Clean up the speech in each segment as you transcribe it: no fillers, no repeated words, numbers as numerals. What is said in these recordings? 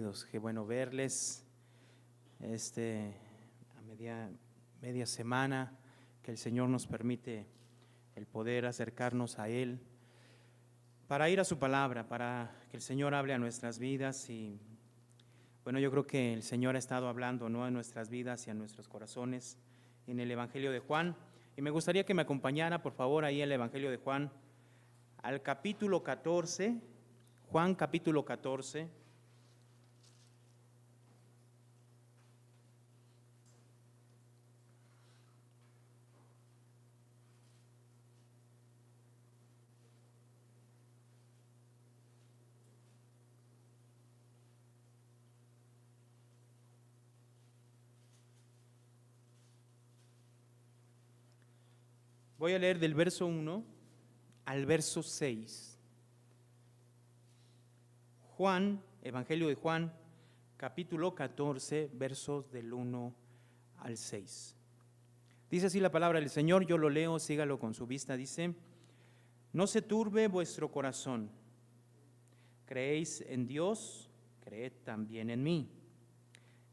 bienvenidos. Qué bueno verles a media semana que el Señor nos permite el poder acercarnos a Él para ir a su palabra, para que el Señor hable a nuestras vidas. Y bueno, yo creo que el Señor ha estado hablando, ¿no?, a nuestras vidas y a nuestros corazones en el Evangelio de Juan. Y me gustaría que me acompañara, por favor, ahí el Evangelio de Juan al capítulo 14, Juan capítulo 14. Voy a leer del verso 1 al verso 6. Juan, Evangelio de Juan, capítulo 14, versos del 1 al 6. Dice así la palabra del Señor, yo lo leo, sígalo con su vista. Dice: no se turbe vuestro corazón. Creéis en Dios, creed también en mí.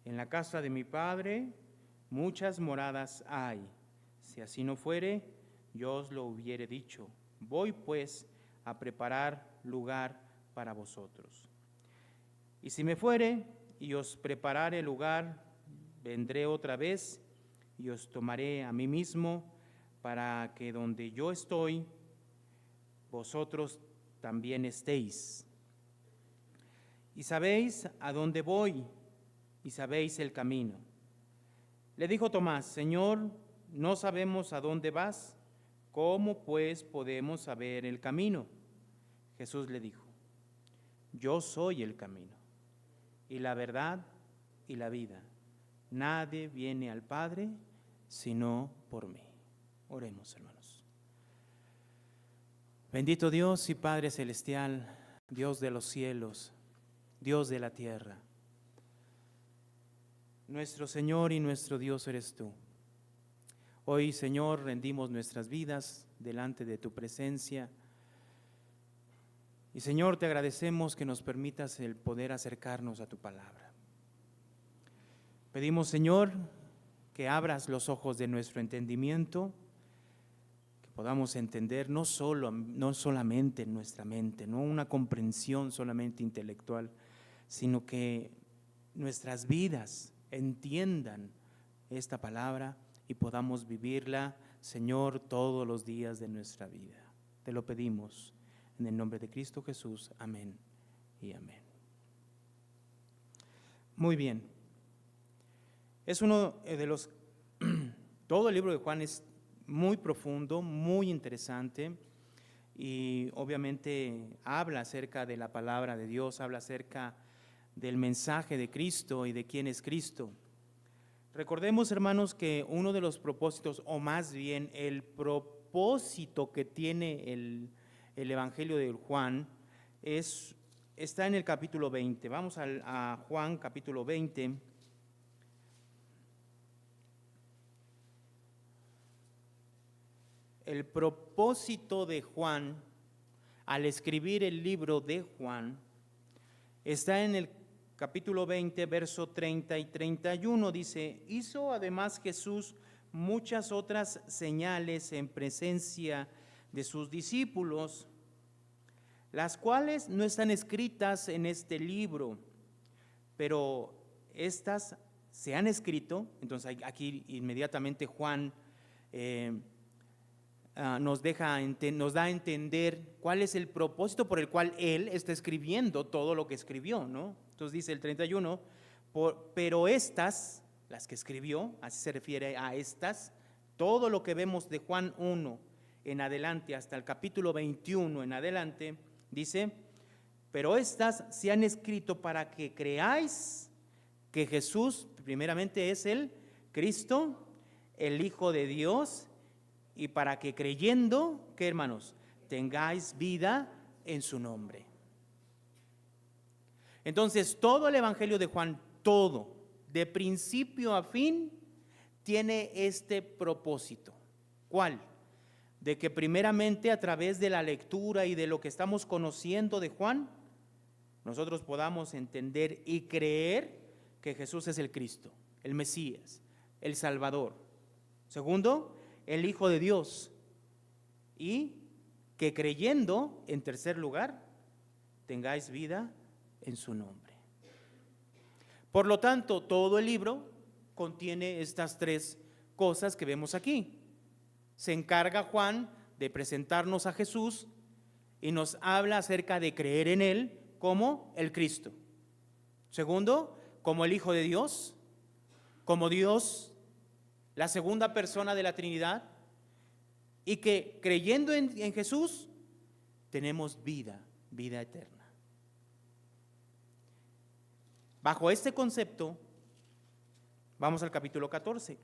En la casa de mi Padre muchas moradas hay. Si así no fuere, yo os lo hubiere dicho. Voy pues a preparar lugar para vosotros. Y si me fuere y os preparare lugar, vendré otra vez y os tomaré a mí mismo, para que donde yo estoy, vosotros también estéis. Y sabéis a dónde voy, y sabéis el camino. Le dijo Tomás: Señor, no sabemos a dónde vas, ¿cómo pues podemos saber el camino? Jesús le dijo: yo soy el camino, y la verdad, y la vida. Nadie viene al Padre sino por mí. Oremos, hermanos. Bendito Dios y Padre celestial, Dios de los cielos, Dios de la tierra, nuestro Señor y nuestro Dios eres tú. Hoy, Señor, rendimos nuestras vidas delante de tu presencia. Y, Señor, te agradecemos que nos permitas el poder acercarnos a tu palabra. Pedimos, Señor, que abras los ojos de nuestro entendimiento, que podamos entender no solamente en nuestra mente, no una comprensión solamente intelectual, sino que nuestras vidas entiendan esta palabra y podamos vivirla, Señor, todos los días de nuestra vida. Te lo pedimos en el nombre de Cristo Jesús. Amén y amén. Muy bien. Es uno de los, todo el libro de Juan es muy profundo, muy interesante, y obviamente habla acerca de la palabra de Dios, habla acerca del mensaje de Cristo y de quién es Cristo. Recordemos, hermanos, que uno de los propósitos, o más bien el propósito que tiene el Evangelio de Juan, está en el capítulo 20. Vamos a Juan capítulo 20. El propósito de Juan al escribir el libro de Juan está en el capítulo 20, verso 30 y 31. Dice: hizo además Jesús muchas otras señales en presencia de sus discípulos, las cuales no están escritas en este libro, pero estas se han escrito. Entonces aquí inmediatamente Juan nos da a entender cuál es el propósito por el cual él está escribiendo todo lo que escribió, ¿no? Entonces dice el 31, pero estas, las que escribió, así se refiere a estas, todo lo que vemos de Juan 1 en adelante hasta el capítulo 21 en adelante, dice: pero estas se han escrito para que creáis que Jesús primeramente es el Cristo, el Hijo de Dios, y para que creyendo, ¿qué, hermanos?, tengáis vida en su nombre. Entonces, todo el Evangelio de Juan, todo, de principio a fin, tiene este propósito. ¿Cuál? De que primeramente, a través de la lectura y de lo que estamos conociendo de Juan, nosotros podamos entender y creer que Jesús es el Cristo, el Mesías, el Salvador. Segundo, el Hijo de Dios. Y que creyendo, en tercer lugar, tengáis vida en su nombre. Por lo tanto, todo el libro contiene estas tres cosas que vemos aquí. Se encarga Juan de presentarnos a Jesús y nos habla acerca de creer en Él como el Cristo. Segundo, como el Hijo de Dios, como Dios, la segunda persona de la Trinidad, y que creyendo en Jesús tenemos vida eterna. Bajo este concepto, vamos al capítulo 14.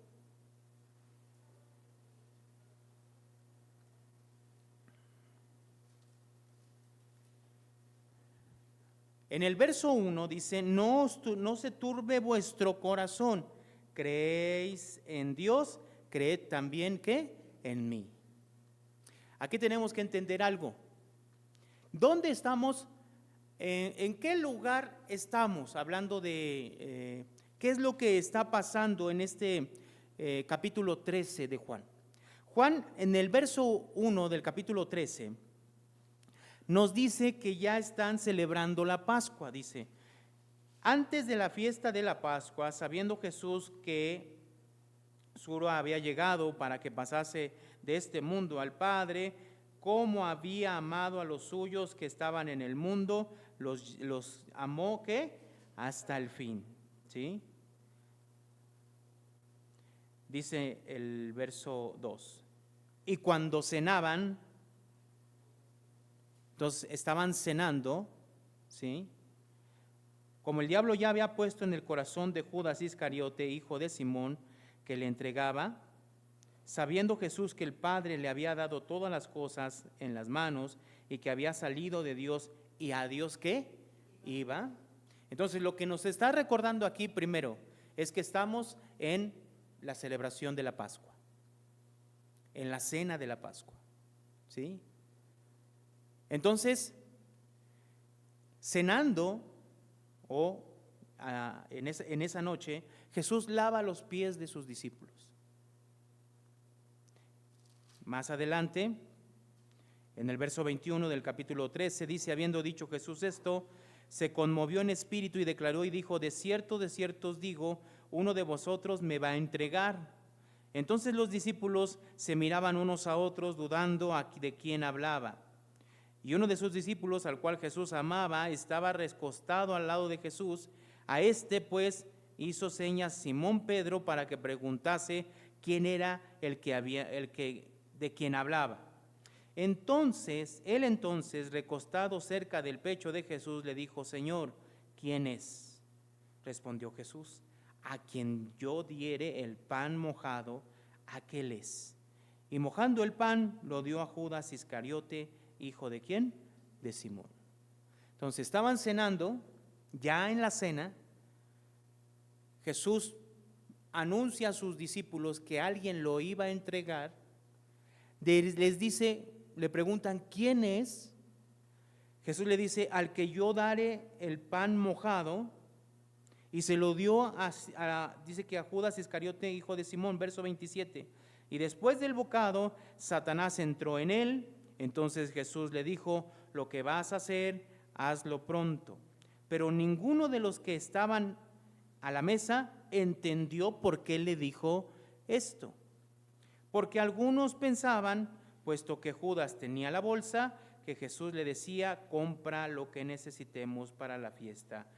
En el verso 1 dice, no se turbe vuestro corazón, creéis en Dios, creed también ¿qué? En mí. Aquí tenemos que entender algo. ¿Dónde estamos? ¿En qué lugar estamos? Hablando de qué es lo que está pasando en este capítulo 13 de Juan. Juan, en el verso 1 del capítulo 13, nos dice que ya están celebrando la Pascua. Dice, antes de la fiesta de la Pascua, sabiendo Jesús que su hora había llegado para que pasase de este mundo al Padre, como había amado a los suyos que estaban en el mundo, los amó ¿qué? Hasta el fin. ¿Sí? Dice el verso 2, y cuando cenaban, entonces estaban cenando, ¿sí? Como el diablo ya había puesto en el corazón de Judas Iscariote, hijo de Simón, que le entregaba, sabiendo Jesús que el Padre le había dado todas las cosas en las manos y que había salido de Dios y a Dios ¿qué? Iba. Entonces lo que nos está recordando aquí primero es que estamos en la celebración de la Pascua, en la cena de la Pascua, ¿sí? Entonces, cenando en esa noche, Jesús lava los pies de sus discípulos. Más adelante, en el verso 21 del capítulo 13, dice, habiendo dicho Jesús esto, se conmovió en espíritu y declaró y dijo, de cierto os digo, uno de vosotros me va a entregar. Entonces los discípulos se miraban unos a otros, dudando de quién hablaba. Y uno de sus discípulos, al cual Jesús amaba, estaba recostado al lado de Jesús. A este pues hizo señas Simón Pedro para que preguntase quién era de quien hablaba. Entonces, él recostado cerca del pecho de Jesús, le dijo, Señor, ¿quién es? Respondió Jesús, a quien yo diere el pan mojado, aquel es. Y mojando el pan, lo dio a Judas Iscariote, hijo de ¿quién? De Simón. Entonces estaban cenando, ya en la cena, Jesús anuncia a sus discípulos que alguien lo iba a entregar, les dice, le preguntan, ¿quién es? Jesús le dice, al que yo daré el pan mojado, y se lo dio dice que a Judas Iscariote, hijo de Simón, verso 27, y después del bocado, Satanás entró en él. Entonces Jesús le dijo, lo que vas a hacer, hazlo pronto. Pero ninguno de los que estaban a la mesa entendió por qué le dijo esto. Porque algunos pensaban, puesto que Judas tenía la bolsa, que Jesús le decía, compra lo que necesitemos para la fiesta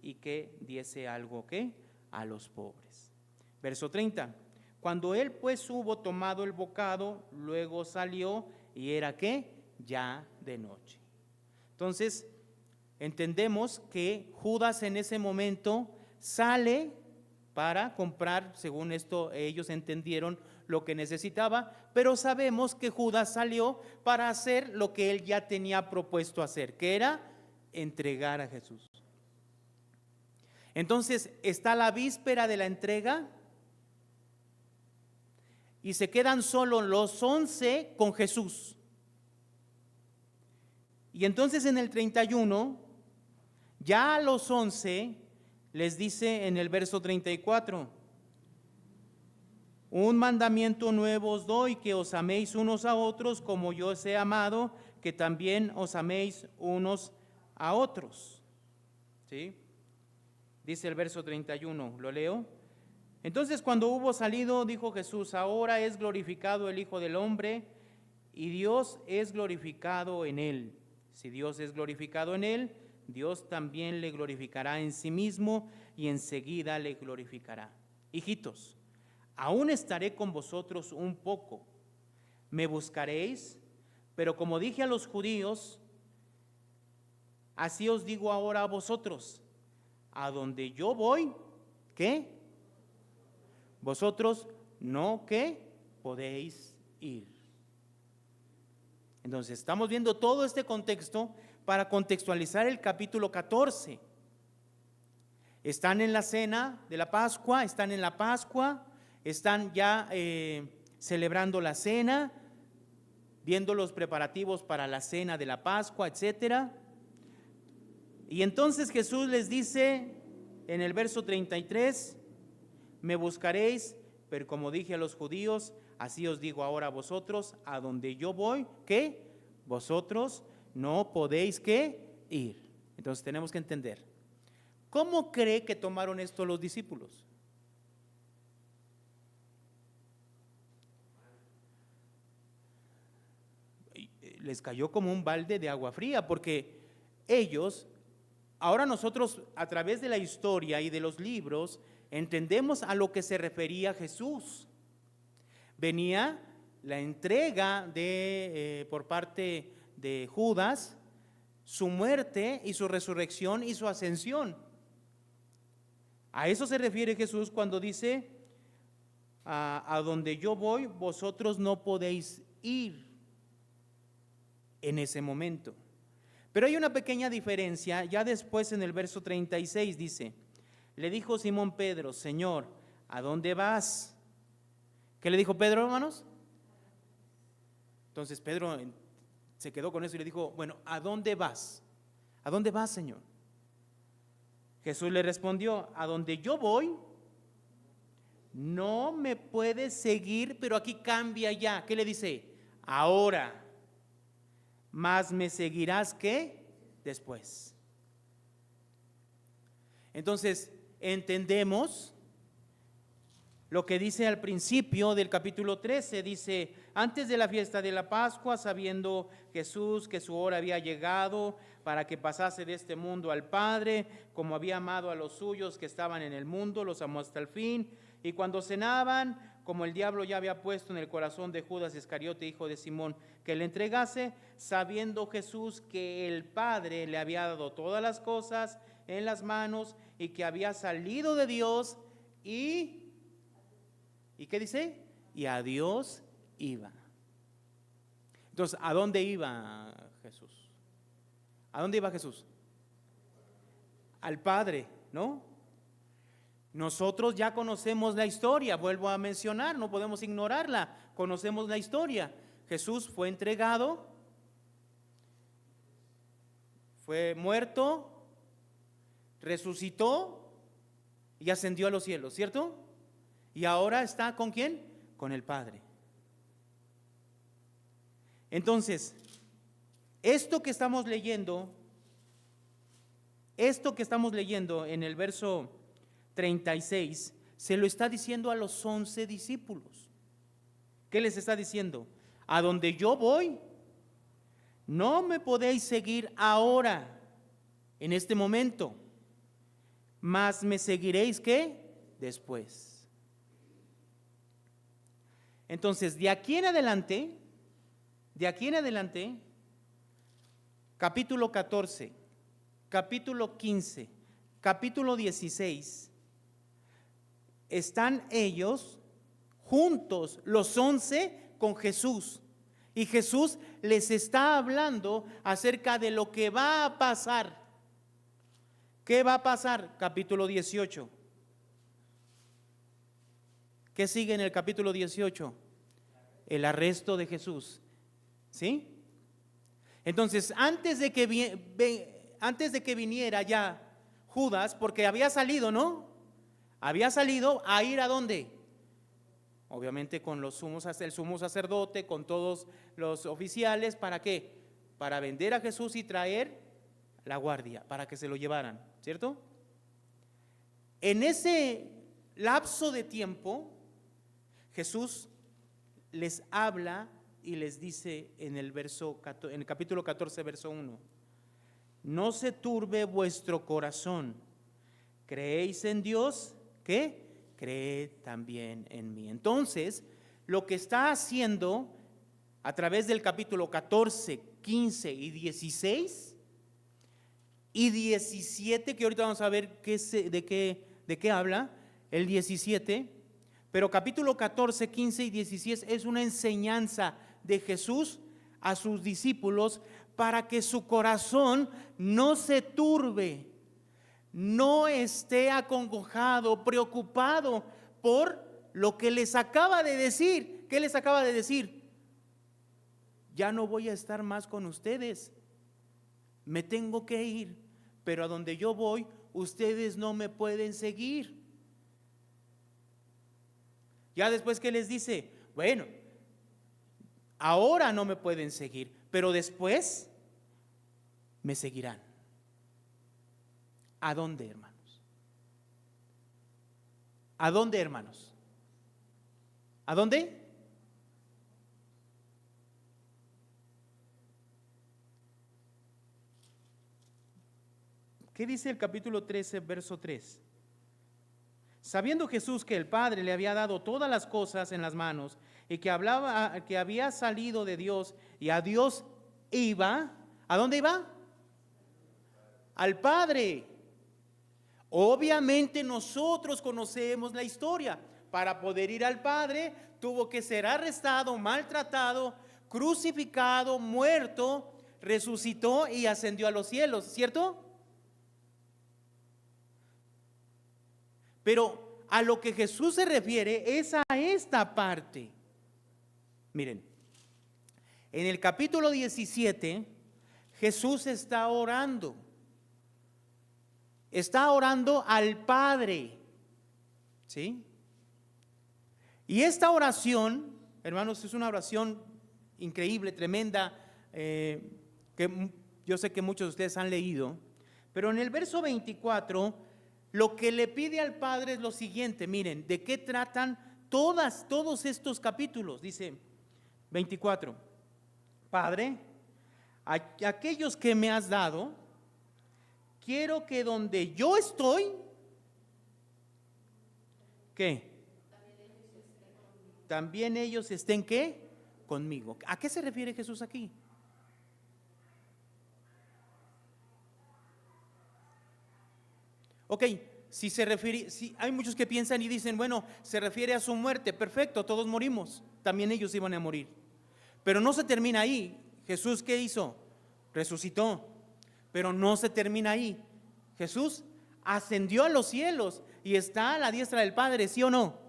y que diese algo ¿qué? A los pobres. Verso 30. Cuando él pues hubo tomado el bocado, luego salió y era ¿qué? Ya de noche. Entonces, entendemos que Judas en ese momento sale para comprar, según esto ellos entendieron lo que necesitaba, pero sabemos que Judas salió para hacer lo que él ya tenía propuesto hacer, que era entregar a Jesús. Entonces, está la víspera de la entrega y se quedan solo los 11 con Jesús. Y entonces en el 31 Ya a los 11 les dice en el verso 34, un mandamiento nuevo os doy, que os améis unos a otros como yo os he amado, que también os améis unos a otros. ¿Sí? Dice el verso 31, lo leo. Entonces cuando hubo salido, dijo Jesús, ahora es glorificado el Hijo del Hombre y Dios es glorificado en él. Si Dios es glorificado en él, Dios también le glorificará en sí mismo y enseguida le glorificará. Hijitos, aún estaré con vosotros un poco. Me buscaréis, pero como dije a los judíos, así os digo ahora a vosotros, a donde yo voy, ¿qué? Vosotros no, ¿qué? Podéis ir. Entonces, estamos viendo todo este contexto para contextualizar el capítulo 14. Están en la cena de la Pascua, están en la Pascua, están ya celebrando la cena, viendo los preparativos para la cena de la Pascua, etcétera. Y entonces Jesús les dice en el verso 33, me buscaréis, pero como dije a los judíos, así os digo ahora a vosotros, a donde yo voy, ¿qué? Vosotros no podéis, ¿qué? Ir. Entonces tenemos que entender, ¿cómo cree que tomaron esto los discípulos? Les cayó como un balde de agua fría, porque ellos, ahora nosotros a través de la historia y de los libros, entendemos a lo que se refería Jesús. Venía la entrega por parte de Judas, su muerte y su resurrección y su ascensión. A eso se refiere Jesús cuando dice, a donde yo voy, vosotros no podéis ir en ese momento. Pero hay una pequeña diferencia, ya después en el verso 36 dice, le dijo Simón Pedro, Señor, ¿a dónde vas? ¿Qué le dijo Pedro, hermanos? Entonces Pedro se quedó con eso y le dijo, bueno, ¿a dónde vas? ¿A dónde vas, Señor? Jesús le respondió, a donde yo voy, no me puedes seguir, pero aquí cambia ya. ¿Qué le dice? Ahora, mas me seguirás, ¿qué? Después. Entonces, entendemos lo que dice al principio del capítulo 13, dice, antes de la fiesta de la Pascua, sabiendo Jesús que su hora había llegado para que pasase de este mundo al Padre, como había amado a los suyos que estaban en el mundo, los amó hasta el fin. Y cuando cenaban, como el diablo ya había puesto en el corazón de Judas Iscariote, hijo de Simón, que le entregase, sabiendo Jesús que el Padre le había dado todas las cosas en las manos y que había salido de Dios ¿y qué dice? Y a Dios iba. Entonces, ¿a dónde iba Jesús? ¿A dónde iba Jesús? Al Padre, ¿no? Nosotros ya conocemos la historia, vuelvo a mencionar, no podemos ignorarla, conocemos la historia. Jesús fue entregado, fue muerto, resucitó y ascendió a los cielos, ¿cierto? Y ahora está ¿con quién? Con el Padre. Entonces, esto que estamos leyendo en el verso 36, se lo está diciendo a los 11 discípulos. ¿Qué les está diciendo? A donde yo voy, no me podéis seguir ahora, en este momento, mas me seguiréis, ¿qué? Después. Entonces, de aquí en adelante, capítulo 14, capítulo 15, capítulo 16, están ellos juntos, los 11, con Jesús. Y Jesús les está hablando acerca de lo que va a pasar. ¿Qué va a pasar? Capítulo 18. ¿Qué sigue en el capítulo 18? El arresto de Jesús. ¿Sí? Entonces, antes de antes de que viniera ya Judas, porque había salido, ¿no? Había salido a ir ¿a dónde? Obviamente con el sumo sacerdote, con todos los oficiales, ¿para qué? Para vender a Jesús y traer la guardia, para que se lo llevaran, ¿cierto? En ese lapso de tiempo, Jesús les habla y les dice en el capítulo 14, verso 1: no se turbe vuestro corazón, creéis en Dios, ¿qué? Creed también en mí. Entonces, lo que está haciendo a través del capítulo 14, 15 y 16 y 17, que ahorita vamos a ver de qué habla el 17, pero capítulo 14, 15 y 16 es una enseñanza de Jesús a sus discípulos para que su corazón no se turbe, no esté acongojado, preocupado por lo que les acaba de decir. ¿Qué les acaba de decir? Ya no voy a estar más con ustedes, me tengo que ir, pero a donde yo voy, ustedes no me pueden seguir. Ya después que les dice, bueno, ahora no me pueden seguir, pero después me seguirán. ¿A dónde, hermanos? ¿A dónde, hermanos? ¿A dónde? ¿Qué dice el capítulo 13, verso 3? Sabiendo Jesús que el Padre le había dado todas las cosas en las manos y que había salido de Dios y a Dios iba, ¿a dónde iba? Al Padre. Obviamente nosotros conocemos la historia. Para poder ir al Padre tuvo que ser arrestado, maltratado, crucificado, muerto, resucitó y ascendió a los cielos, ¿cierto? Pero a lo que Jesús se refiere es a esta parte. Miren, en el capítulo 17 Jesús está orando al Padre, ¿sí? Y esta oración, hermanos, es una oración increíble, tremenda, que yo sé que muchos de ustedes han leído, pero en el verso 24 lo que le pide al Padre es lo siguiente. Miren, ¿de qué tratan todos estos capítulos? Dice 24: Padre, a aquellos que me has dado, quiero que donde yo estoy, ¿qué? También ellos estén, ¿qué? Conmigo. ¿A qué se refiere Jesús aquí? Ok, si hay muchos que piensan y dicen, bueno, se refiere a su muerte, perfecto, todos morimos, también ellos iban a morir. Pero no se termina ahí. Jesús, ¿qué hizo? Resucitó, pero no se termina ahí. Jesús ascendió a los cielos y está a la diestra del Padre, ¿sí o no?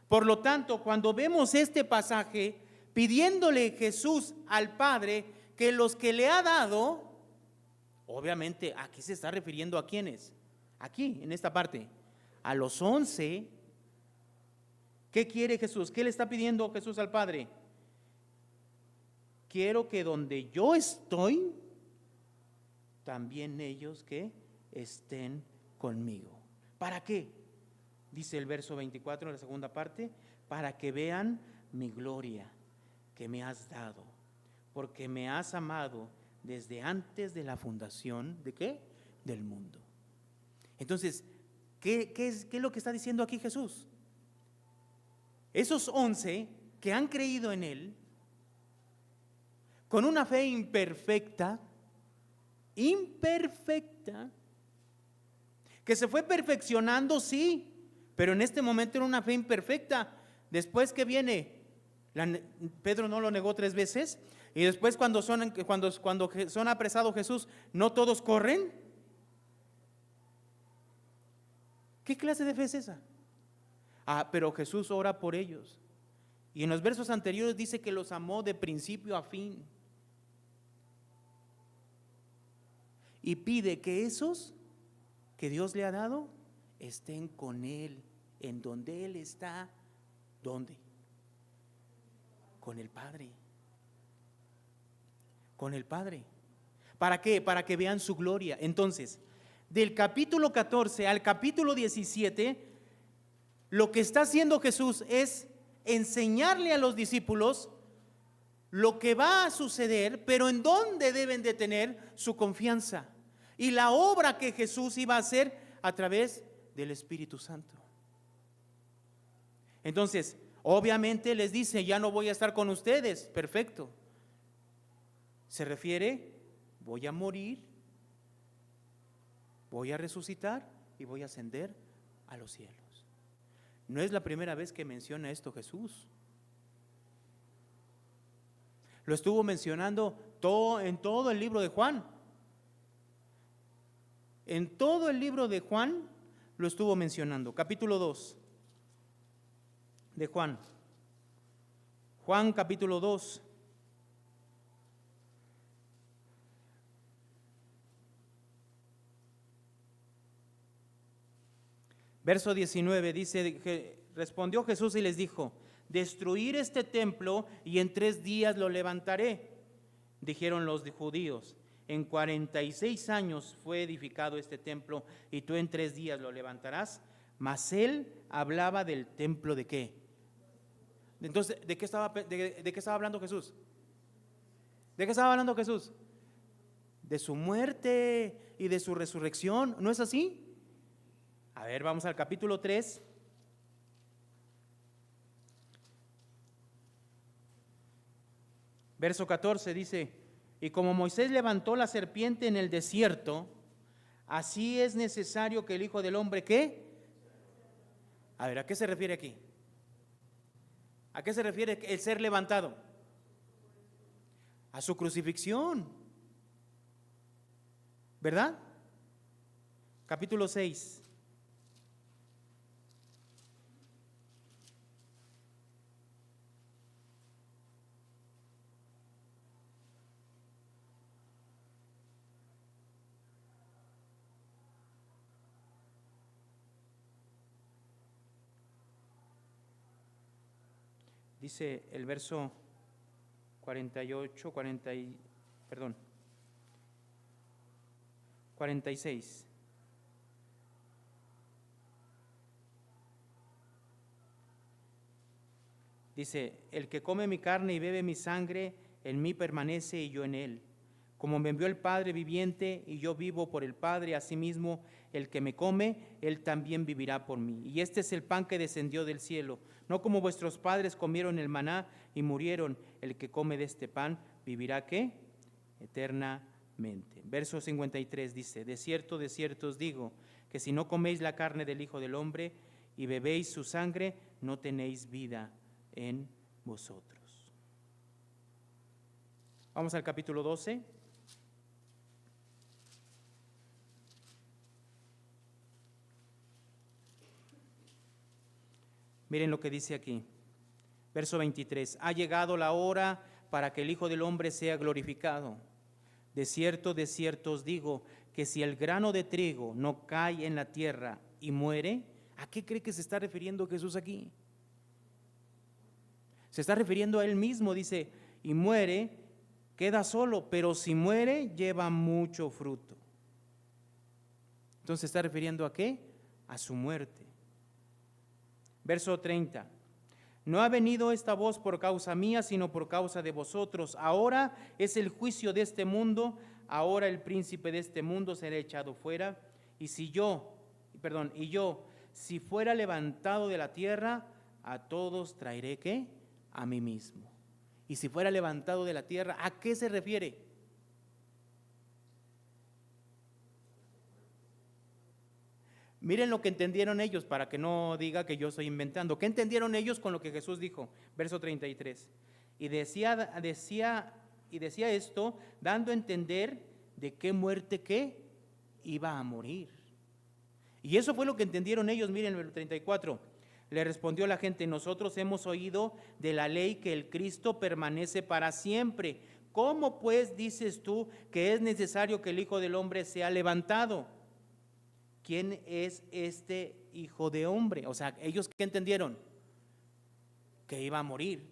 Por lo tanto, cuando vemos este pasaje pidiéndole Jesús al Padre que los que le ha dado, obviamente aquí se está refiriendo a quiénes. Aquí, en esta parte, a los 11, ¿qué quiere Jesús? ¿Qué le está pidiendo Jesús al Padre? Quiero que donde yo estoy, también ellos que estén conmigo. ¿Para qué? Dice el verso 24 en la segunda parte: para que vean mi gloria que me has dado, porque me has amado desde antes de la fundación, ¿de qué? Del mundo. Entonces, ¿qué es lo que está diciendo aquí Jesús? Esos 11 que han creído en Él, con una fe imperfecta, que se fue perfeccionando, sí, pero en este momento era una fe imperfecta. Después que viene, Pedro no lo negó 3 veces, y después cuando son apresados Jesús, ¿no todos corren? ¿Qué clase de fe es esa? Pero Jesús ora por ellos. Y en los versos anteriores dice que los amó de principio a fin. y pide que esos que Dios le ha dado estén con Él, en donde Él está. ¿Dónde? Con el Padre. Con el Padre. ¿Para qué? Para que vean su gloria. Entonces, del capítulo 14 al capítulo 17, lo que está haciendo Jesús es enseñarle a los discípulos lo que va a suceder, pero en dónde deben de tener su confianza. Y la obra que Jesús iba a hacer a través del Espíritu Santo. Entonces, obviamente les dice, ya no voy a estar con ustedes. Perfecto. Se refiere, voy a morir, voy a resucitar y voy a ascender a los cielos. No es la primera vez que menciona esto Jesús. Lo estuvo mencionando en todo el libro de Juan. En todo el libro de Juan lo estuvo mencionando. Capítulo 2 de Juan. Juan capítulo 2. Verso 19 dice que respondió Jesús y les dijo: destruir este templo y en 3 días lo levantaré. Dijeron los judíos: en 46 años fue edificado este templo y tú en 3 días lo levantarás. Mas él hablaba del templo ¿de qué? Entonces, ¿de qué estaba hablando Jesús? ¿De qué estaba hablando Jesús? De su muerte y de su resurrección. ¿No es así? A ver, vamos al capítulo 3. Verso 14 dice: y como Moisés levantó la serpiente en el desierto, así es necesario que el Hijo del Hombre, ¿qué? A ver, ¿a qué se refiere aquí? ¿A qué se refiere el ser levantado? A su crucifixión, ¿verdad? Capítulo 6. Dice el verso 46. Dice: el que come mi carne y bebe mi sangre, en mí permanece y yo en él. Como me envió el Padre viviente y yo vivo por el Padre, asimismo el que me come, él también vivirá por mí. Y este es el pan que descendió del cielo, no como vuestros padres comieron el maná y murieron. El que come de este pan vivirá ¿qué? Eternamente. Verso 53 dice: de cierto os digo, que si no coméis la carne del Hijo del Hombre y bebéis su sangre, no tenéis vida en vosotros. Vamos al capítulo 12. Miren lo que dice aquí, verso 23: ha llegado la hora para que el Hijo del Hombre sea glorificado. De cierto os digo, que si el grano de trigo no cae en la tierra y muere, ¿a qué cree que se está refiriendo Jesús aquí? Se está refiriendo a él mismo, dice, y muere, queda solo, pero si muere, lleva mucho fruto. Entonces se está refiriendo ¿a qué? A su muerte. Verso 30: no ha venido esta voz por causa mía, sino por causa de vosotros. Ahora es el juicio de este mundo, ahora el príncipe de este mundo será echado fuera. Y yo, si fuera levantado de la tierra, a todos traeré ¿qué? A mí mismo. Y si fuera levantado de la tierra, ¿a qué se refiere? Miren lo que entendieron ellos, para que no diga que yo estoy inventando. ¿Qué entendieron ellos con lo que Jesús dijo? Verso 33. Y decía esto, dando a entender de qué muerte ¿qué? Iba a morir. Y eso fue lo que entendieron ellos. Miren el 34. Le respondió la gente: nosotros hemos oído de la ley que el Cristo permanece para siempre. ¿Cómo pues dices tú que es necesario que el Hijo del Hombre sea levantado? ¿Quién es este Hijo de Hombre? O sea, ellos ¿qué entendieron? Que iba a morir.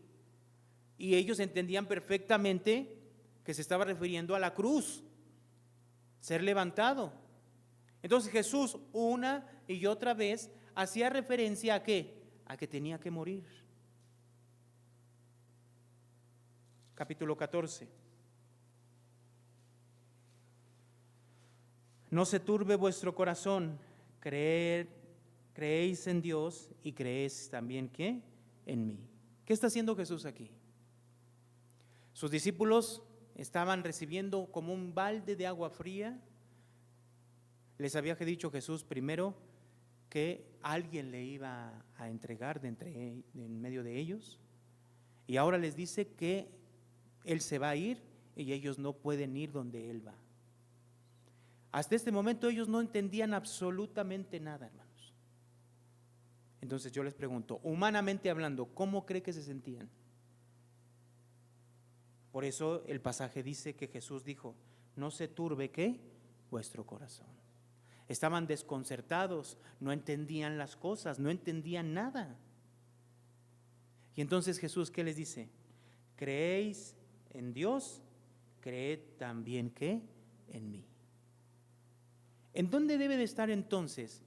Y ellos entendían perfectamente que se estaba refiriendo a la cruz, ser levantado. Entonces Jesús una y otra vez hacía referencia ¿a qué? A que tenía que morir. Capítulo 14. No se turbe vuestro corazón, creéis en Dios y creéis también ¿qué? En mí. ¿Qué está haciendo Jesús aquí? Sus discípulos estaban recibiendo como un balde de agua fría. Les había dicho Jesús primero que alguien le iba a entregar en medio de ellos, y ahora les dice que Él se va a ir y ellos no pueden ir donde Él va. Hasta este momento ellos no entendían absolutamente nada, hermanos. Entonces yo les pregunto, humanamente hablando, ¿cómo cree que se sentían? Por eso el pasaje dice que Jesús dijo, no se turbe ¿qué? Vuestro corazón. Estaban desconcertados, no entendían las cosas, no entendían nada. Y entonces Jesús, ¿qué les dice? ¿Creéis en Dios? Creed también ¿qué? En mí. ¿En dónde debe de estar entonces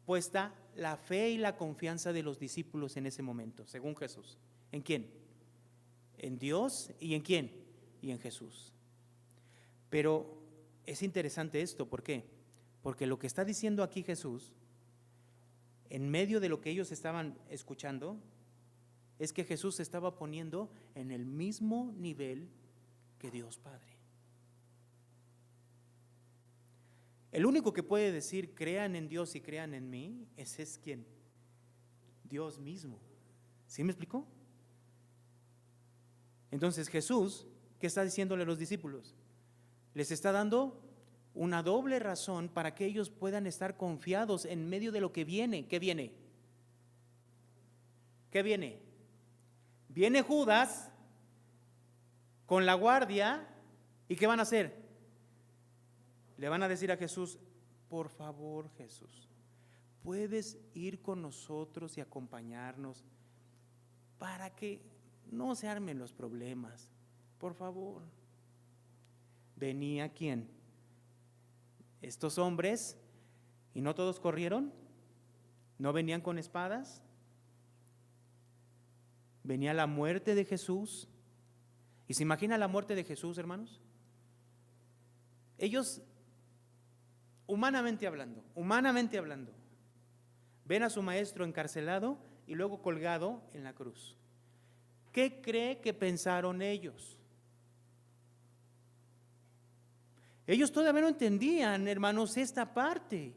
puesta la fe y la confianza de los discípulos en ese momento, según Jesús? ¿En quién? En Dios. ¿Y en quién? Y en Jesús. Pero es interesante esto, ¿por qué? Porque lo que está diciendo aquí Jesús, en medio de lo que ellos estaban escuchando, es que Jesús se estaba poniendo en el mismo nivel que Dios Padre. El único que puede decir crean en Dios y crean en mí, ese es ¿quién? Dios mismo. ¿Sí me explicó? Entonces Jesús, ¿qué está diciéndole a los discípulos? Les está dando una doble razón para que ellos puedan estar confiados en medio de lo que viene. ¿Qué viene? ¿Qué viene? Viene Judas con la guardia, ¿y qué van a hacer? Le van a decir a Jesús, por favor Jesús, puedes ir con nosotros y acompañarnos para que no se armen los problemas, por favor. ¿Venía quién? Estos hombres, y no todos corrieron, no venían con espadas, venía la muerte de Jesús. ¿Y se imagina la muerte de Jesús, hermanos? Ellos, humanamente hablando, ven a su maestro encarcelado y luego colgado en la cruz. ¿Qué cree que pensaron ellos? Ellos todavía no entendían, hermanos, esta parte.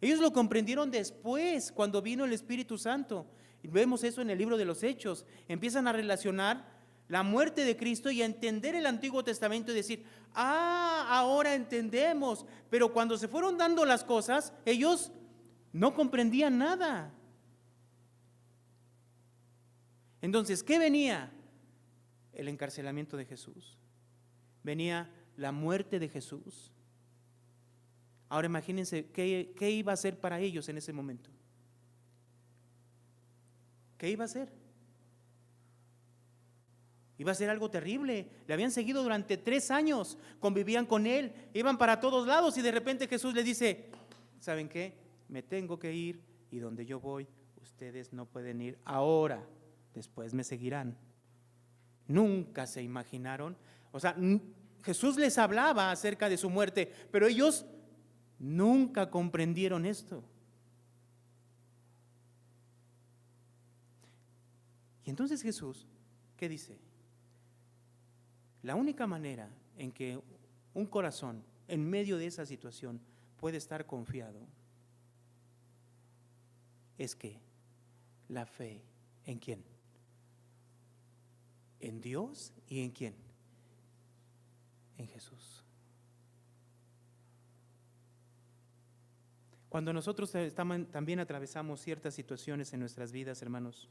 Ellos lo comprendieron después, cuando vino el Espíritu Santo. Y vemos eso en el libro de los Hechos. Empiezan a relacionar la muerte de Cristo y a entender el Antiguo Testamento y decir, ahora entendemos. Pero cuando se fueron dando las cosas, ellos no comprendían nada. Entonces, ¿qué venía? El encarcelamiento de Jesús. Venía la muerte de Jesús. Ahora imagínense qué iba a ser para ellos en ese momento. ¿Qué iba a ser? Iba a ser algo terrible. Le habían seguido durante 3 años, convivían con él, iban para todos lados y de repente Jesús les dice, ¿saben qué? Me tengo que ir y donde yo voy, ustedes no pueden ir ahora, después me seguirán. Nunca se imaginaron, o sea, Jesús les hablaba acerca de su muerte, pero ellos nunca comprendieron esto. Y entonces Jesús, ¿qué dice? La única manera en que un corazón en medio de esa situación puede estar confiado es que la fe, ¿en quién? En Dios y ¿en quién? En Jesús. Cuando nosotros también atravesamos ciertas situaciones en nuestras vidas, hermanos,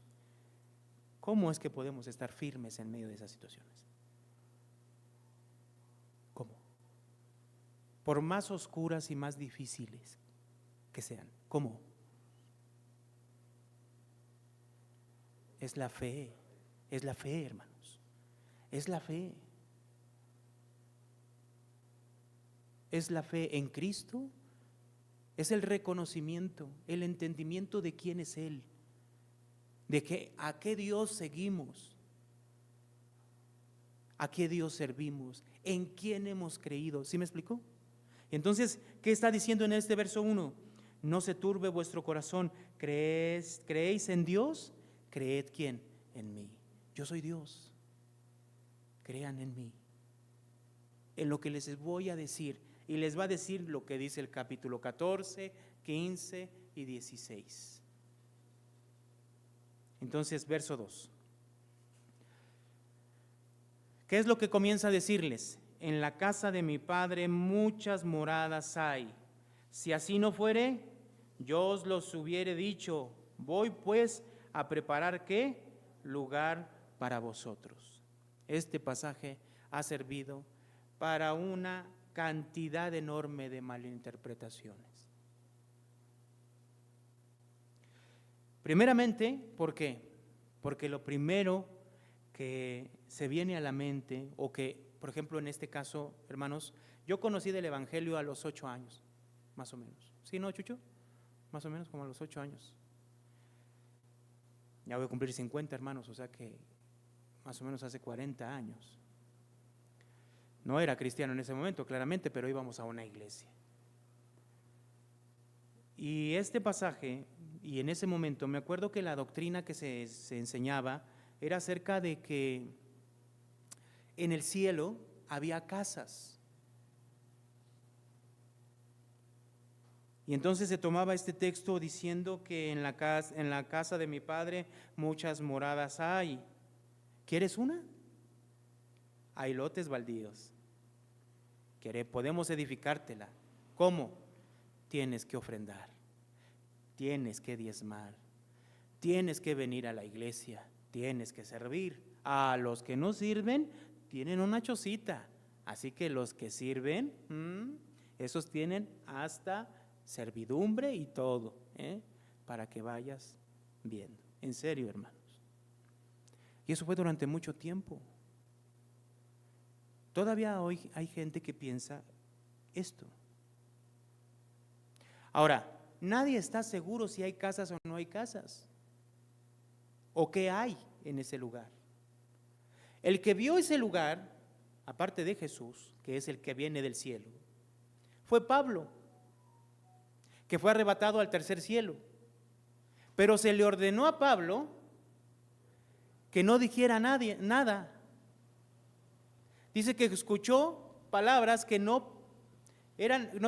¿cómo es que podemos estar firmes en medio de esas situaciones? por más oscuras y más difíciles que sean. ¿Cómo? Es la fe, hermanos, es la fe. Es la fe en Cristo, es el reconocimiento, el entendimiento de quién es Él, de a qué Dios seguimos, a qué Dios servimos, en quién hemos creído. ¿Sí me explicó? Entonces, ¿qué está diciendo en este verso 1? No se turbe vuestro corazón, ¿creéis en Dios? Creed ¿quién? En mí. Yo soy Dios, crean en mí, en lo que les voy a decir. Y les va a decir lo que dice el capítulo 14, 15 y 16. Entonces, verso 2. ¿Qué es lo que comienza a decirles? En la casa de mi Padre muchas moradas hay. Si así no fuere, yo os los hubiere dicho. Voy pues a preparar ¿qué? Lugar para vosotros. Este pasaje ha servido para una cantidad enorme de malinterpretaciones. Primeramente, ¿por qué? Porque lo primero que se viene a la mente, o que, por ejemplo, en este caso, hermanos, yo conocí del Evangelio a los 8 años, más o menos. ¿Sí, no, Chucho? Más o menos como a los 8 años. Ya voy a cumplir 50, hermanos, o sea que más o menos hace 40 años. No era cristiano en ese momento, claramente, pero íbamos a una iglesia. Y este pasaje, y en ese momento, me acuerdo que la doctrina que se enseñaba era acerca de que en el cielo había casas. Y entonces se tomaba este texto diciendo que en la casa de mi Padre muchas moradas hay. ¿Quieres una? Hay lotes baldíos. Podemos edificártela. ¿Cómo? Tienes que ofrendar, tienes que diezmar, tienes que venir a la iglesia, tienes que servir. A los que no sirven tienen una chocita, así que los que sirven, esos tienen hasta servidumbre y todo, para que vayas viendo. En serio, hermanos. Y eso fue durante mucho tiempo. Todavía hoy hay gente que piensa esto. Ahora, nadie está seguro si hay casas o no hay casas, o qué hay en ese lugar. El que vio ese lugar, aparte de Jesús, que es el que viene del cielo, fue Pablo, que fue arrebatado al tercer cielo. Pero se le ordenó a Pablo que no dijera nada. Dice que escuchó palabras que no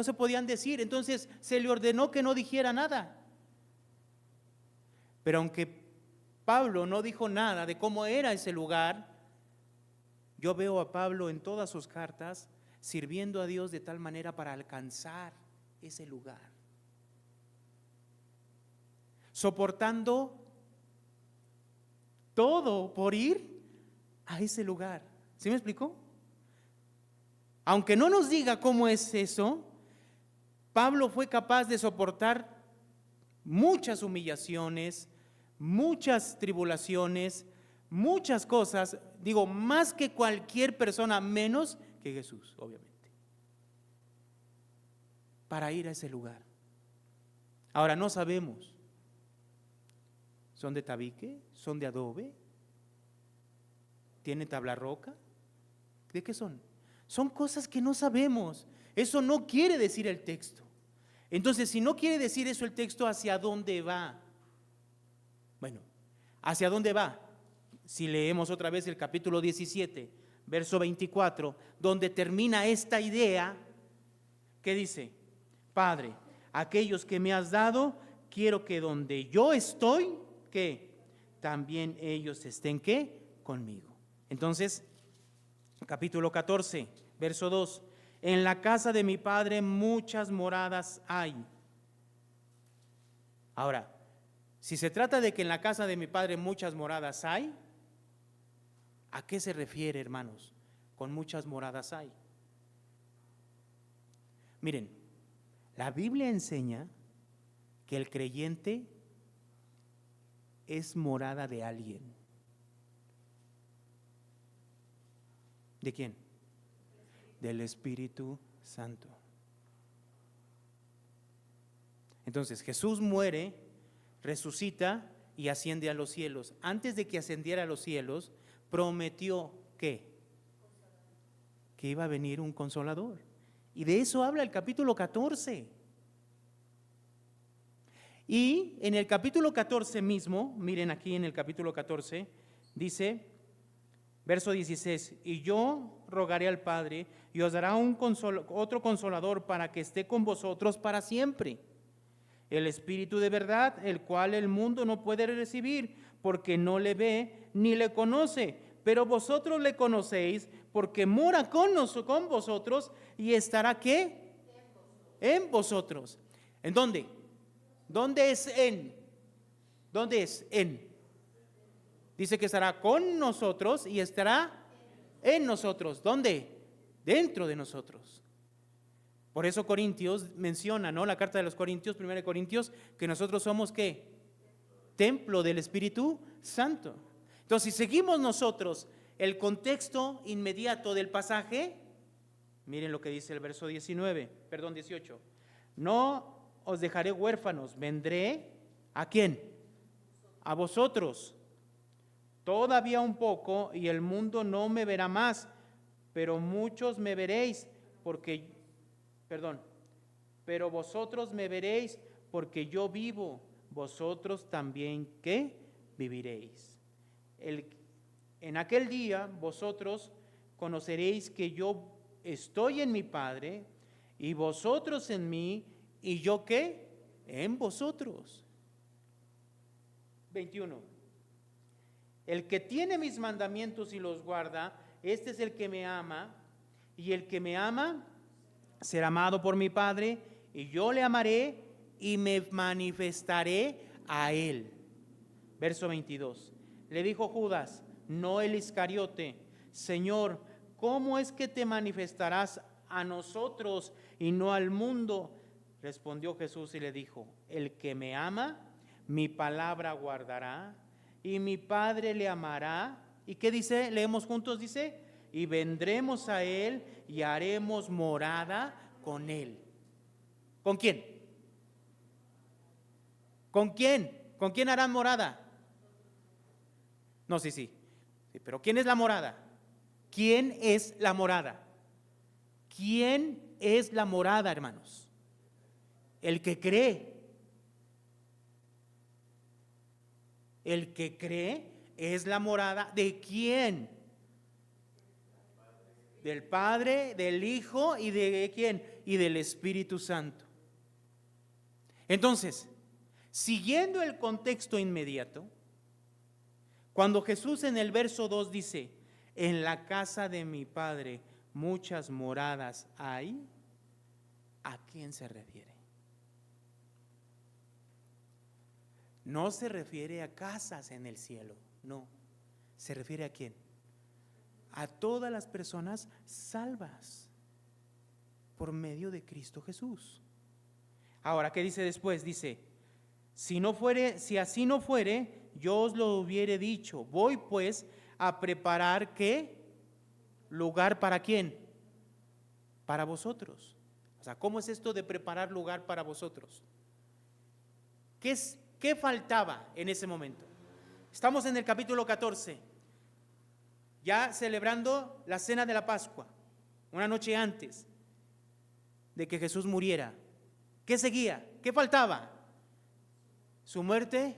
se podían decir, entonces se le ordenó que no dijera nada. Pero aunque Pablo no dijo nada de cómo era ese lugar, yo veo a Pablo en todas sus cartas sirviendo a Dios de tal manera para alcanzar ese lugar, soportando todo por ir a ese lugar. ¿Sí me explicó? Aunque no nos diga cómo es eso, Pablo fue capaz de soportar muchas humillaciones, muchas tribulaciones, muchas cosas, digo, más que cualquier persona, menos que Jesús, obviamente, para ir a ese lugar. Ahora no sabemos, ¿son de tabique? ¿Son de adobe? ¿Tienen tabla roca? ¿De qué son? Son cosas que no sabemos. Eso no quiere decir el texto. Entonces, si no quiere decir eso el texto, ¿hacia dónde va? Bueno, ¿hacia dónde va? Si leemos otra vez el capítulo 17, verso 24, donde termina esta idea, ¿qué dice? Padre, aquellos que me has dado, quiero que donde yo estoy, que también ellos estén, ¿qué? Conmigo. Entonces, capítulo 14, verso 2, en la casa de mi Padre muchas moradas hay. Ahora, si se trata de que en la casa de mi Padre muchas moradas hay, ¿a qué se refiere, hermanos? Con muchas moradas hay. Miren, la Biblia enseña que el creyente es morada de alguien. ¿De quién? Del Espíritu Santo. Entonces Jesús muere, resucita y asciende a los cielos. Antes de que ascendiera a los cielos, prometió que iba a venir un consolador. Y de eso habla el capítulo 14. Y en el capítulo 14 mismo, miren aquí en el capítulo 14, dice, verso 16, y yo rogaré al Padre y os dará otro consolador para que esté con vosotros para siempre. El Espíritu de verdad, el cual el mundo no puede recibir porque no le ve ni le conoce, pero vosotros le conocéis porque mora con vosotros y estará ¿qué? En vosotros. ¿En dónde? ¿Dónde es en? ¿Dónde es en? Dice que estará con nosotros y estará en nosotros. ¿Dónde? Dentro de nosotros. Por eso Corintios menciona, ¿no? La carta de los Corintios, 1 Corintios, que nosotros somos ¿qué? Templo del Espíritu Santo. Entonces, si seguimos nosotros el contexto inmediato del pasaje, miren lo que dice el verso 18. No os dejaré huérfanos, vendré ¿a quién? A vosotros. Todavía un poco y el mundo no me verá más, pero muchos me veréis pero vosotros me veréis porque yo vivo, vosotros también ¿qué? Viviréis. En aquel día vosotros conoceréis que yo estoy en mi Padre y vosotros en mí y yo ¿qué? En vosotros. 21. El que tiene mis mandamientos y los guarda, este es el que me ama, y el que me ama será amado por mi Padre, y yo le amaré y me manifestaré a él. Verso 22. Le dijo Judas, no el Iscariote, Señor, ¿cómo es que te manifestarás a nosotros y no al mundo? Respondió Jesús y le dijo, el que me ama, mi palabra guardará, y mi Padre le amará. ¿Y qué dice? Leemos juntos, dice, y vendremos a él y haremos morada con él. ¿Con quién? ¿Con quién? ¿Con quién harán morada? No, sí, pero ¿quién es la morada? ¿Quién es la morada? ¿Quién es la morada, hermanos? El que cree. El que cree es la morada ¿de quién? Del Padre, del Hijo y de ¿quién? Y del Espíritu Santo. Entonces, siguiendo el contexto inmediato, cuando Jesús en el verso 2 dice, en la casa de mi Padre muchas moradas hay, ¿a quién se refiere? No se refiere a casas en el cielo, no. ¿Se refiere a quién? A todas las personas salvas por medio de Cristo Jesús. Ahora, ¿qué dice después? Dice, si así no fuere, yo os lo hubiere dicho. Voy pues a preparar ¿qué? Lugar para quién? Para vosotros. O sea, ¿cómo es esto de preparar lugar para vosotros? ¿Qué faltaba en ese momento? Estamos en el capítulo 14, ya celebrando la cena de la Pascua, una noche antes de que Jesús muriera. ¿Qué seguía? ¿Qué faltaba? Su muerte,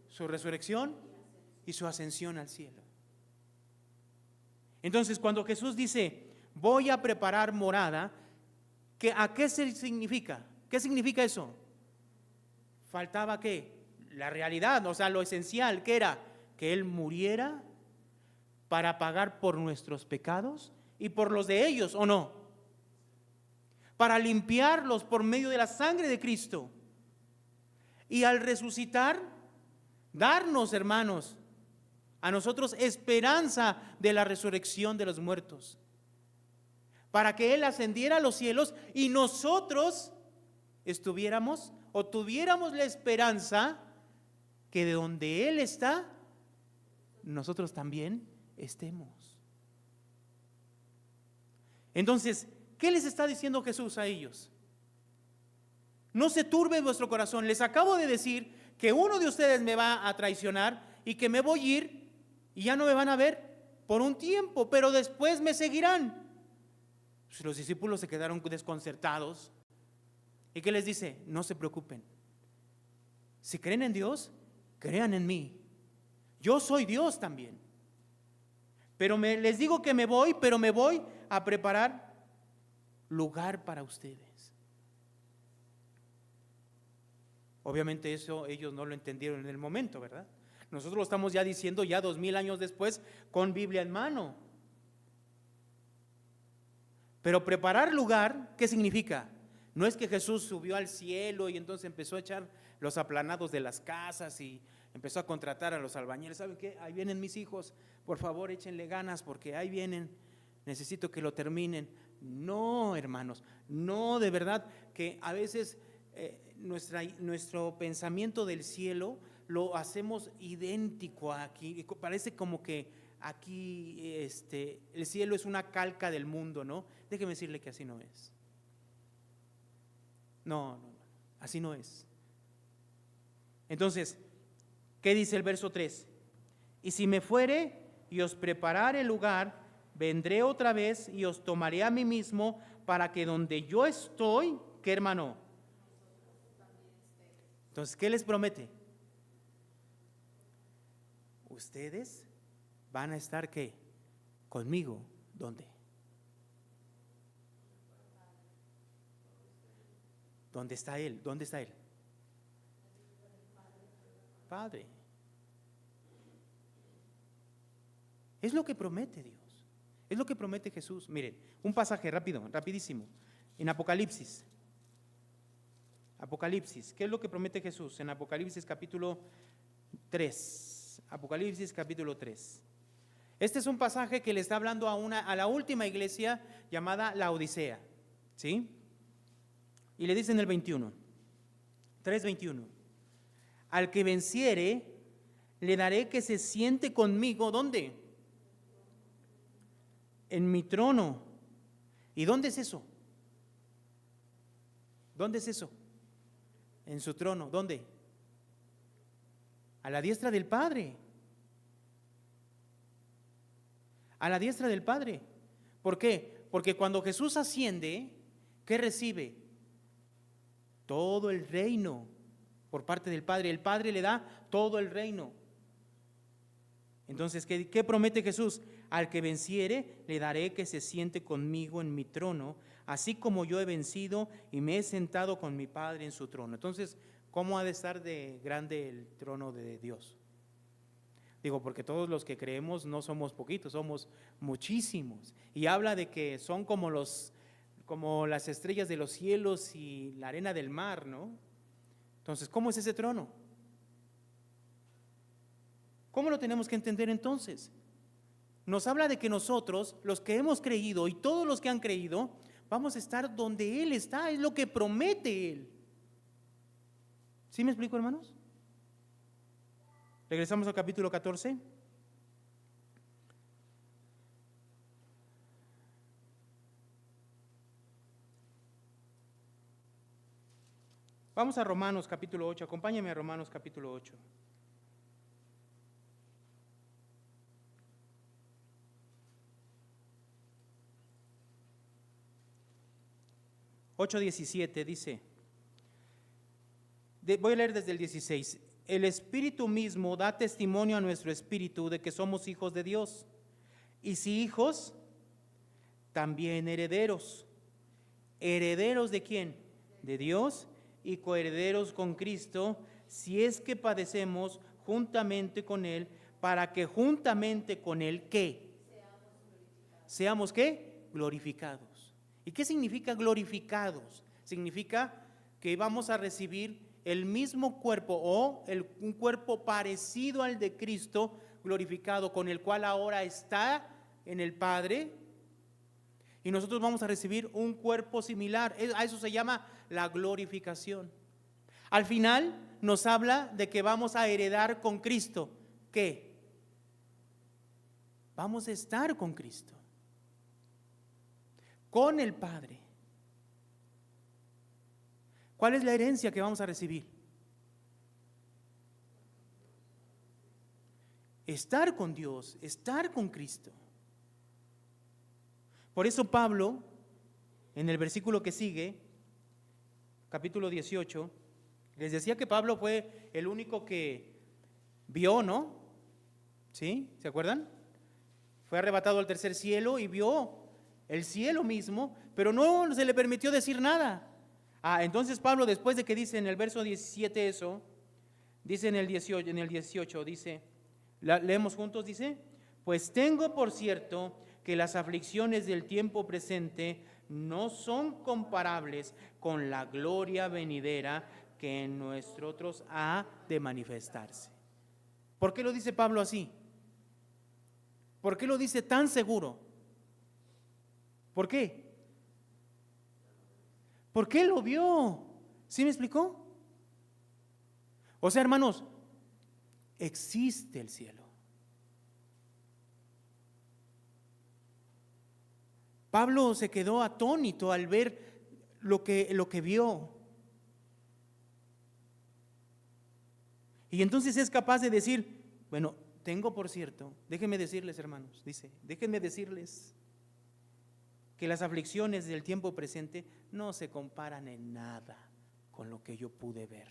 su resurrección y su ascensión al cielo. Entonces, cuando Jesús dice, voy a preparar morada, ¿a qué se significa? ¿Qué significa eso? Faltaba ¿qué? La realidad, o sea, lo esencial, ¿qué era? Que Él muriera para pagar por nuestros pecados y por los de ellos, ¿o no? Para limpiarlos por medio de la sangre de Cristo. Y al resucitar, darnos, hermanos, a nosotros esperanza de la resurrección de los muertos. para que Él ascendiera a los cielos y nosotros estuviéramos o tuviéramos la esperanza que de donde Él está, nosotros también estemos. Entonces, ¿qué les está diciendo Jesús a ellos? No se turbe vuestro corazón. Les acabo de decir que uno de ustedes me va a traicionar y que me voy a ir y ya no me van a ver por un tiempo, pero después me seguirán. Los discípulos se quedaron desconcertados. ¿Y qué les dice? No se preocupen. Si creen en Dios, crean en mí. Yo soy Dios también. Pero les digo que me voy, pero me voy a preparar lugar para ustedes. Obviamente eso ellos no lo entendieron en el momento, ¿verdad? Nosotros lo estamos ya diciendo ya 2000 años después con Biblia en mano. Pero preparar lugar, ¿qué significa? No es que Jesús subió al cielo y entonces empezó a echar los aplanados de las casas y empezó a contratar a los albañiles. ¿Saben qué? Ahí vienen mis hijos, por favor échenle ganas porque ahí vienen, necesito que lo terminen. No, hermanos, no, de verdad que a veces nuestro pensamiento del cielo lo hacemos idéntico aquí. Parece como que aquí el cielo es una calca del mundo, ¿no? Déjeme decirle que así no es. No, así no es. Entonces, ¿qué dice el verso 3? Y si me fuere y os preparare el lugar, vendré otra vez y os tomaré a mí mismo, para que donde yo estoy, ¿qué, hermano? Entonces, ¿qué les promete? Ustedes van a estar, ¿qué? Conmigo. ¿Dónde? ¿Dónde está Él? ¿Dónde está Él? Padre. Es lo que promete Dios. Es lo que promete Jesús. Miren, un pasaje rápido, rapidísimo. En Apocalipsis. Apocalipsis. ¿Qué es lo que promete Jesús? En Apocalipsis capítulo 3. Apocalipsis capítulo 3. Este es un pasaje que le está hablando a la última iglesia llamada la Odisea. ¿Sí? Y le dice en el 21, 3:21, al que venciere, le daré que se siente conmigo, ¿dónde? En mi trono. ¿Y dónde es eso? ¿Dónde es eso? En su trono. ¿Dónde? A la diestra del Padre. A la diestra del Padre. ¿Por qué? Porque cuando Jesús asciende, ¿qué recibe? Todo el reino por parte del Padre. El Padre le da todo el reino. Entonces, ¿qué promete Jesús? Al que venciere, le daré que se siente conmigo en mi trono, así como yo he vencido y me he sentado con mi Padre en su trono. Entonces, ¿cómo ha de estar de grande el trono de Dios? Digo, porque todos los que creemos no somos poquitos, somos muchísimos. Y habla de que son como las estrellas de los cielos y la arena del mar, ¿no? Entonces, ¿cómo es ese trono? ¿Cómo lo tenemos que entender entonces? Nos habla de que nosotros, los que hemos creído y todos los que han creído, vamos a estar donde Él está, es lo que promete Él. ¿Sí me explico, hermanos? Regresamos al capítulo 14. Vamos a Romanos capítulo 8, acompáñame a Romanos capítulo 8. (8:17) dice, voy a leer desde el 16. El Espíritu mismo da testimonio a nuestro espíritu de que somos hijos de Dios. Y si hijos, también herederos. ¿Herederos de quién? De Dios, y coherederos con Cristo, si es que padecemos juntamente con Él, para que juntamente con Él, ¿qué? Seamos, ¿qué? Glorificados. ¿Y qué significa glorificados? Significa que vamos a recibir el mismo cuerpo o un cuerpo parecido al de Cristo glorificado, con el cual ahora está en el Padre, Y nosotros vamos a recibir un cuerpo similar. A eso se llama la glorificación. Al final nos habla de que vamos a heredar con Cristo. ¿Qué? Vamos a estar con Cristo, con el Padre. ¿Cuál es la herencia que vamos a recibir? Estar con Dios, estar con Cristo. Por eso Pablo, en el versículo que sigue, capítulo 18, les decía que Pablo fue el único que vio, ¿no? ¿Sí? ¿Se acuerdan? Fue arrebatado al tercer cielo y vio el cielo mismo, pero no se le permitió decir nada. Entonces Pablo, después de que dice en el verso 17 eso, dice en el 18, dice, leemos juntos, dice, pues tengo por cierto que las aflicciones del tiempo presente no son comparables con la gloria venidera que en nosotros ha de manifestarse. ¿Por qué lo dice Pablo así? ¿Por qué lo dice tan seguro? ¿Por qué? Porque él lo vio. ¿Sí me explicó? O sea, hermanos, existe el cielo. Pablo se quedó atónito al ver lo que vio. Y entonces es capaz de decir, bueno, tengo por cierto, déjenme decirles, hermanos, dice, déjenme decirles que las aflicciones del tiempo presente no se comparan en nada con lo que yo pude ver.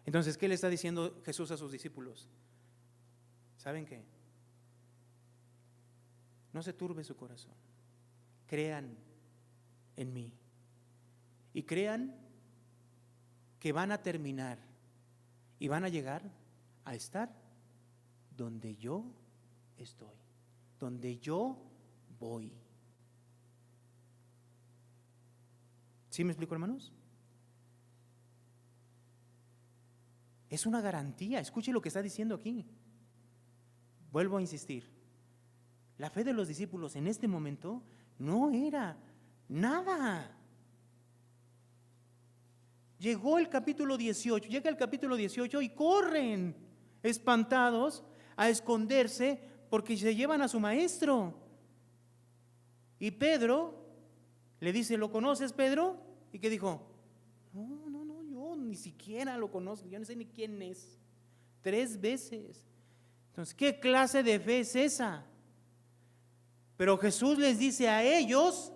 Entonces, ¿qué le está diciendo Jesús a sus discípulos? ¿Saben qué? No se turbe su corazón. Crean en mí. Y crean que van a terminar y van a llegar a estar donde yo estoy, donde yo voy. ¿Sí me explico, hermanos? Es una garantía. Escuche lo que está diciendo aquí. Vuelvo a insistir. La fe de los discípulos en este momento no era nada. Llegó el capítulo 18, llega el capítulo 18 y corren espantados a esconderse porque se llevan a su maestro. Y Pedro le dice, ¿lo conoces, Pedro? ¿Y qué dijo? No, yo ni siquiera lo conozco, yo no sé ni quién es. 3 veces. Entonces, ¿qué clase de fe es esa? Pero Jesús les dice a ellos,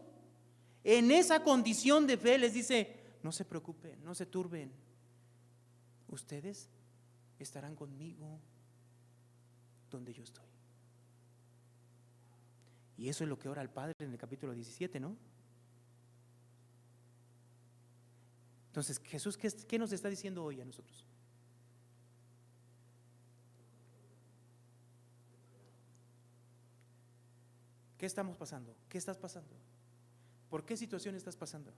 en esa condición de fe, les dice, no se preocupen, no se turben. Ustedes estarán conmigo donde yo estoy. Y eso es lo que ora el Padre en el capítulo 17, ¿no? Entonces, Jesús, ¿qué nos está diciendo hoy a nosotros? ¿Qué estamos pasando? ¿Qué estás pasando? ¿Por qué situación estás pasando?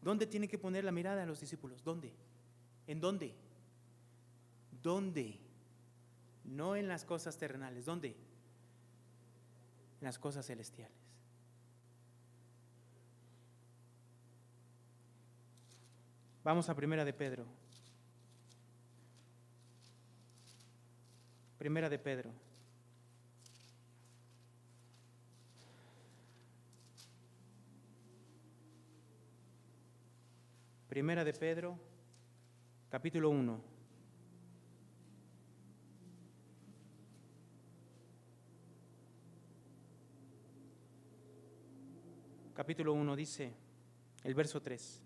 ¿Dónde tienen que poner la mirada a los discípulos? ¿Dónde? ¿En dónde? ¿Dónde? No en las cosas terrenales. ¿Dónde? En las cosas celestiales. Vamos a Primera de Pedro. Primera de Pedro. Primera de Pedro, capítulo 1. Capítulo 1 dice, el verso 3.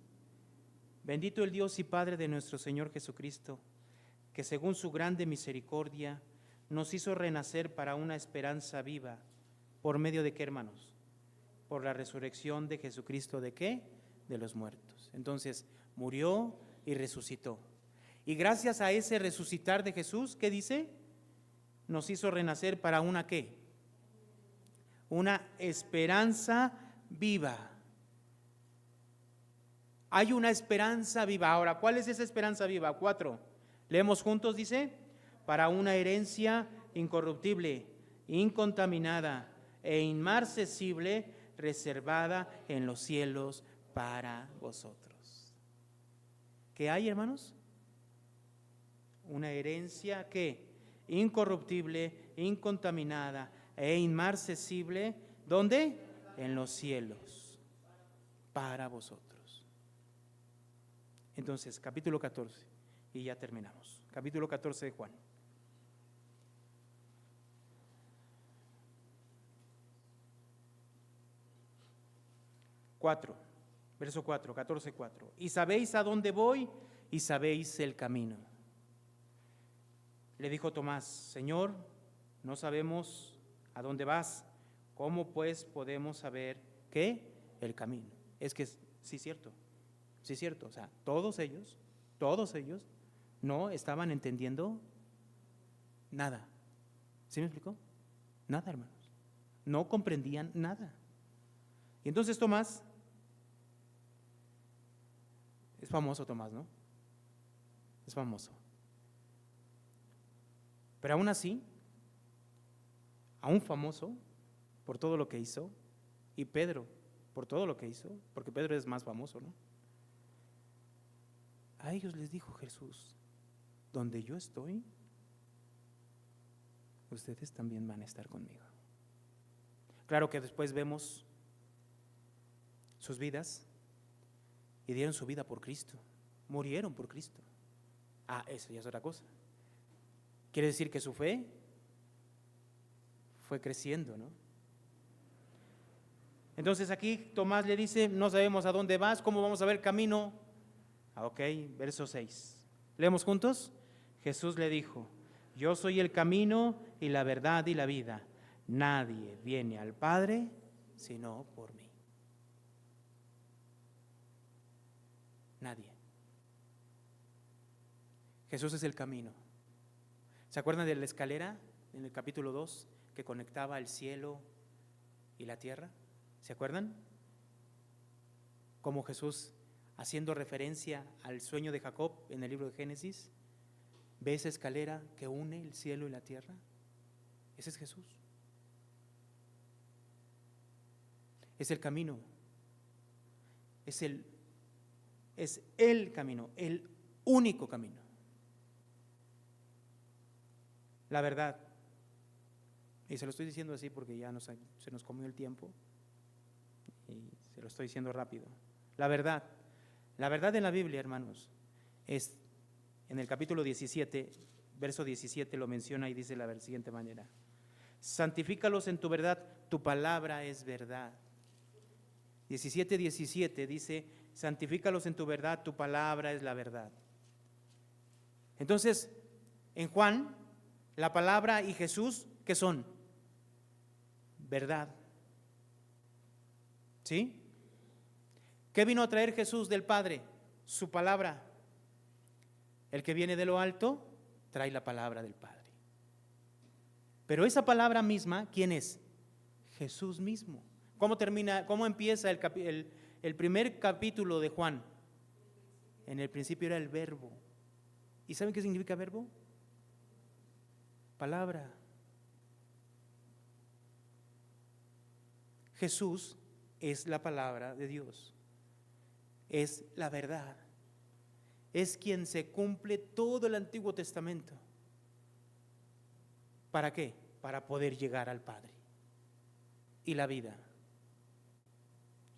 Bendito el Dios y Padre de nuestro Señor Jesucristo, que según su grande misericordia nos hizo renacer para una esperanza viva. ¿Por medio de qué, hermanos? Por la resurrección de Jesucristo, ¿de qué? De los muertos. Entonces, murió y resucitó. Y gracias a ese resucitar de Jesús, ¿qué dice? Nos hizo renacer para una ¿qué? Una esperanza viva. Hay una esperanza viva. Ahora, ¿cuál es esa esperanza viva? 4. Leemos juntos, dice, para una herencia incorruptible, incontaminada e inmarcesible, reservada en los cielos para vosotros. ¿Qué hay, hermanos? Una herencia que incorruptible, incontaminada e inmarcesible, ¿dónde? En los cielos, para vosotros. Entonces, capítulo 14, y ya terminamos. Capítulo 14 de Juan. Verso 4, 14:4. Y sabéis a dónde voy y sabéis el camino. Le dijo Tomás: Señor, no sabemos a dónde vas, ¿cómo pues podemos saber qué? El camino. Es que sí, cierto, o sea, todos ellos no estaban entendiendo nada. ¿Sí me explicó? Nada, hermanos, no comprendían nada. Y entonces Tomás, es famoso Tomás, ¿no? Es famoso. Pero aún así, aún famoso por todo lo que hizo, y Pedro por todo lo que hizo, porque Pedro es más famoso, ¿no? A ellos les dijo Jesús: donde yo estoy, ustedes también van a estar conmigo. Claro que después vemos sus vidas, y dieron su vida por Cristo, murieron por Cristo. Eso ya es otra cosa. Quiere decir que su fe fue creciendo, ¿no? Entonces aquí Tomás le dice: no sabemos a dónde vas, ¿cómo vamos a ver camino? Ok, verso 6. ¿Leemos juntos? Jesús le dijo: yo soy el camino y la verdad y la vida. Nadie viene al Padre sino por mí. Nadie. Jesús es el camino. ¿Se acuerdan de la escalera en el capítulo 2 que conectaba el cielo y la tierra? ¿Se acuerdan? Como Jesús, haciendo referencia al sueño de Jacob en el libro de Génesis, ve esa escalera que une el cielo y la tierra. Ese es Jesús. Es el camino. Es el camino, el único camino. La verdad. Y se lo estoy diciendo así porque ya se nos comió el tiempo. Y se lo estoy diciendo rápido. La verdad en la Biblia, hermanos, es en el capítulo 17, verso 17 lo menciona y dice de la siguiente manera: santifícalos en tu verdad, tu palabra es verdad. 17:17 dice: santifícalos en tu verdad, tu palabra es la verdad. Entonces, en Juan, la palabra y Jesús, ¿qué son? Verdad. ¿Sí? ¿Qué vino a traer Jesús del Padre? Su palabra. El que viene de lo alto trae la palabra del Padre. Pero esa palabra misma, ¿quién es? Jesús mismo. ¿Cómo empieza el primer capítulo de Juan? En el principio era el verbo. ¿Y saben qué significa verbo? Palabra. Jesús es la palabra de Dios. Es la verdad. Es quien se cumple todo el Antiguo Testamento. ¿Para qué? Para poder llegar al Padre. Y la vida.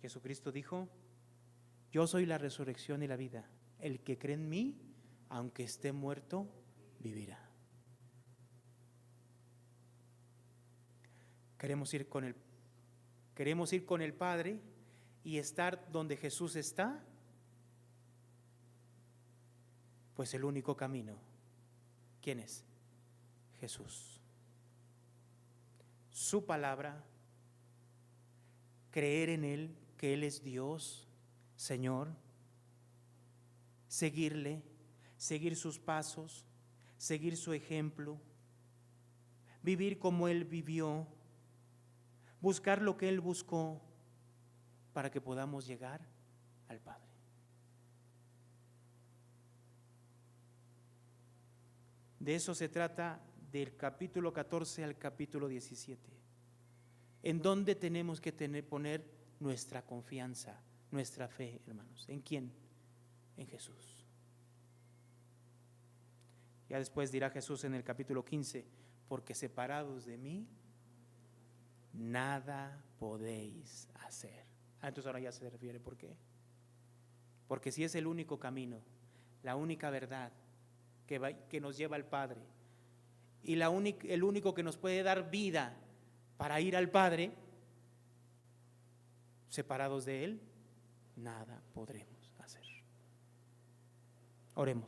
Jesucristo dijo: yo soy la resurrección y la vida. El que cree en mí, aunque esté muerto, vivirá. Queremos ir con el Padre y estar donde Jesús está. Pues el único camino, ¿quién es? Jesús. Su palabra, creer en Él, que Él es Dios, Señor, seguirle, seguir sus pasos, seguir su ejemplo, vivir como Él vivió, buscar lo que Él buscó para que podamos llegar al Padre. De eso se trata del capítulo 14 al capítulo 17. ¿En dónde tenemos que poner nuestra confianza, nuestra fe, hermanos? ¿En quién? En Jesús. Ya después dirá Jesús en el capítulo 15, porque separados de mí, nada podéis hacer. Entonces ahora ya se refiere, ¿por qué? Porque si es el único camino, la única verdad que nos lleva al Padre y el único que nos puede dar vida para ir al Padre, separados de Él, nada podremos hacer. Oremos.